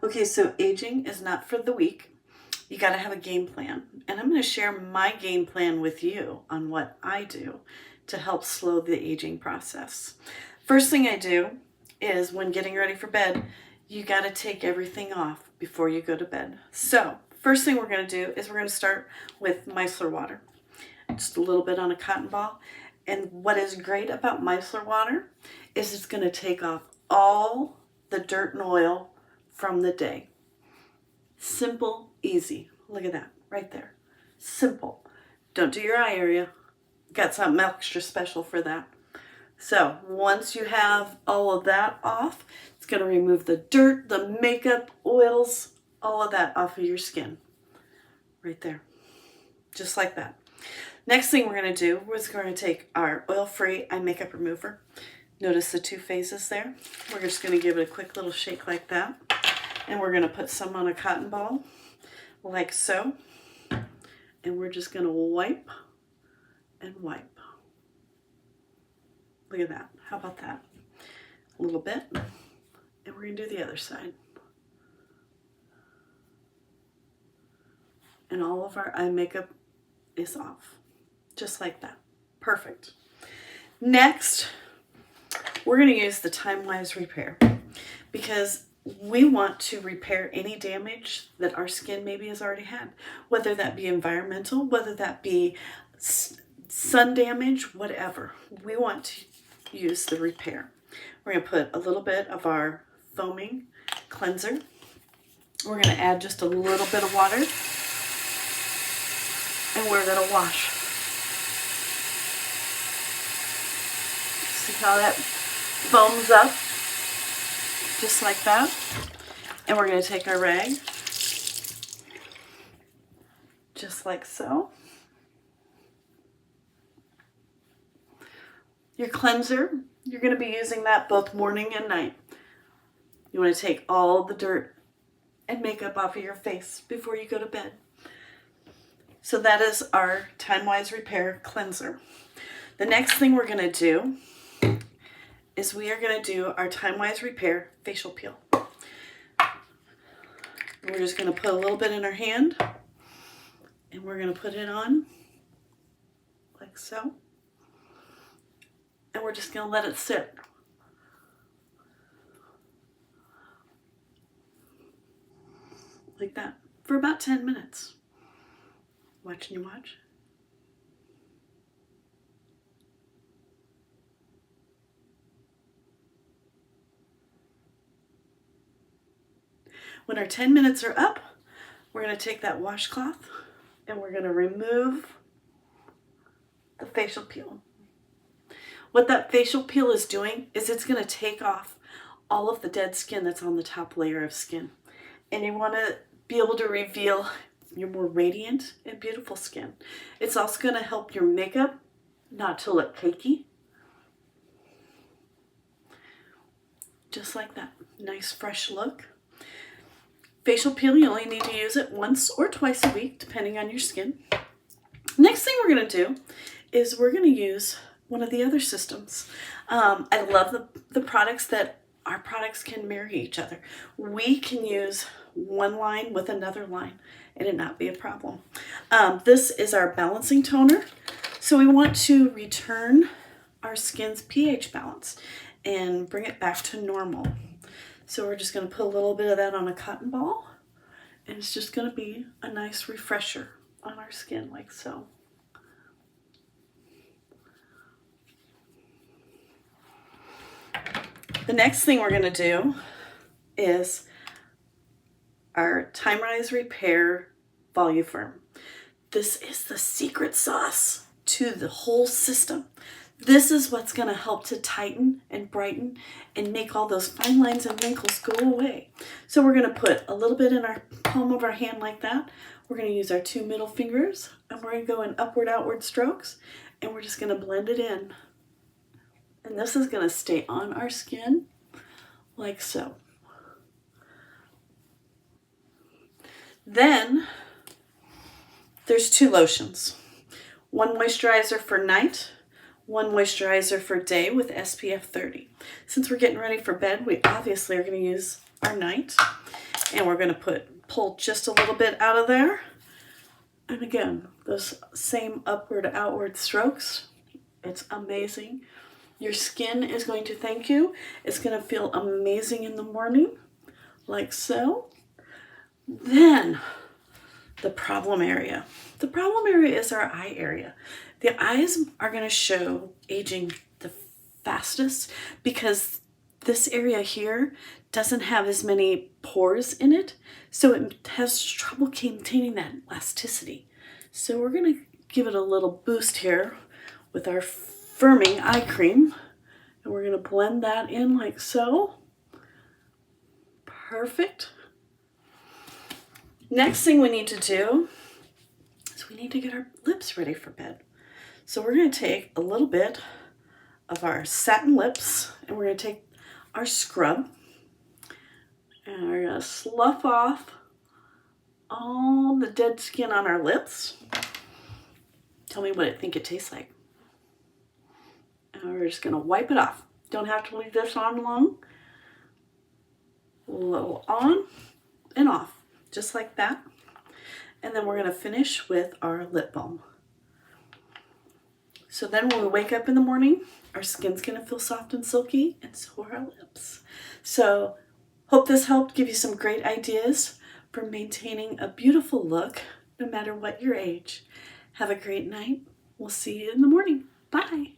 Okay, so aging is not for the weak. You got to have a game plan. And I'm going to share my game plan with you on what I do to help slow the aging process. First thing I do is when getting ready for bed, you got to take everything off before you go to bed. So, first thing we're going to do is we're going to start with micellar water. Just a little bit on a cotton ball. And what is great about micellar water is it's going to take off all the dirt and oil from the day. Simple, easy. Look at that right there. Simple. Don't do your eye area. Got something extra special for that. So once you have all of that off, it's going to remove the dirt, the makeup, oils, all of that off of your skin. Right there. Just like that. Next thing we're going to do is we're going to take our oil-free eye makeup remover. Notice the two phases there. We're just going to give it a quick little shake like that. And we're going to put some on a cotton ball, like so. And we're just going to wipe and wipe. Look at that. How about that? A little bit. And we're going to do the other side. And all of our eye makeup is off. Just like that. Perfect. Next, we're going to use the Timewise Repair because we want to repair any damage that our skin maybe has already had, whether that be environmental, whether that be sun damage, whatever. We want to use the repair. We're going to put a little bit of our foaming cleanser. We're going to add just a little bit of water, and we're going to wash. See how that foams up? Just like that. And we're going to take our rag, just like so. Your cleanser, you're going to be using that both morning and night. You want to take all the dirt and makeup off of your face before you go to bed. So that is our Timewise Repair Cleanser. The next thing we're going to do is we are going to do our Timewise Repair Facial Peel. We're just going to put a little bit in our hand, and we're going to put it on like so. And we're just going to let it sit. Like that for about 10 minutes. Watching you watch. When our 10 minutes are up, we're going to take that washcloth and we're going to remove the facial peel. What that facial peel is doing is it's going to take off all of the dead skin that's on the top layer of skin. And you want to be able to reveal your more radiant and beautiful skin. It's also going to help your makeup not to look cakey. Just like that. Nice fresh look. Facial peel, you only need to use it once or twice a week, depending on your skin. Next thing we're going to do is we're going to use one of the other systems. I love the products that our products can marry each other. We can use one line with another line and it not be a problem. This is our balancing toner. So we want to return our skin's pH balance and bring it back to normal. So we're just going to put a little bit of that on a cotton ball, and it's just going to be a nice refresher on our skin like so. The next thing we're going to do is our Timewise Repair Volufirm. This is the secret sauce to the whole system. This is what's going to help to tighten and brighten and make all those fine lines and wrinkles go away. So we're going to put a little bit in our palm of our hand like that. We're going to use our two middle fingers and we're going to go in upward, outward strokes, and we're just going to blend it in. And this is going to stay on our skin like so. Then there's two lotions. One moisturizer for night, one moisturizer for day with SPF 30. Since we're getting ready for bed, we obviously are going to use our night. And we're going to pull just a little bit out of there. And again, those same upward, outward strokes. It's amazing. Your skin is going to thank you. It's going to feel amazing in the morning, like so. Then, the problem area. The problem area is our eye area. The eyes are going to show aging the fastest because this area here doesn't have as many pores in it, so it has trouble maintaining that elasticity. So we're going to give it a little boost here with our firming eye cream, and we're going to blend that in like so. Perfect. Next thing we need to do is we need to get our lips ready for bed. So we're going to take a little bit of our satin lips, and we're going to take our scrub, and we're going to slough off all the dead skin on our lips. Tell me what I think it tastes like. And we're just going to wipe it off. Don't have to leave this on long. A little on and off, just like that. And then we're going to finish with our lip balm. So then when we wake up in the morning, our skin's going to feel soft and silky, and so are our lips. So hope this helped give you some great ideas for maintaining a beautiful look no matter what your age. Have a great night. We'll see you in the morning. Bye.